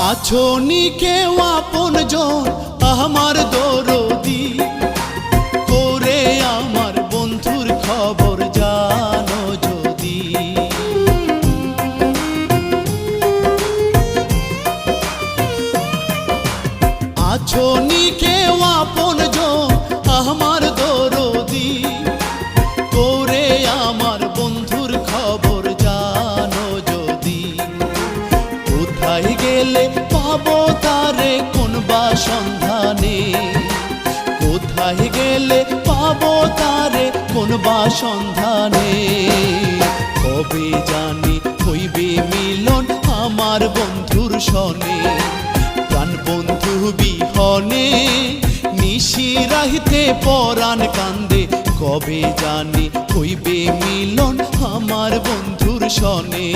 আছো নি কেউ আপনজন আমার দরদি, করে আমার বন্ধুর খবর জানো যদি। আছো নি কেউ আপনজন আমার দরদি, করে আমার বন্ধুর খবর জানো যদি। কোথায় গেলে পাবো তারে কোন বা সন্ধানে, কোথায় গেলে পাবো তারে কোন বা সন্ধানে। কবে জানি হইবে মিলন আমার বন্ধুর সনে, প্রাণ বন্ধু বিহনে নিশি রাহিতে পরাণ কান্দে। কবে জানি হইবে মিলন আমার বন্ধুর সনে।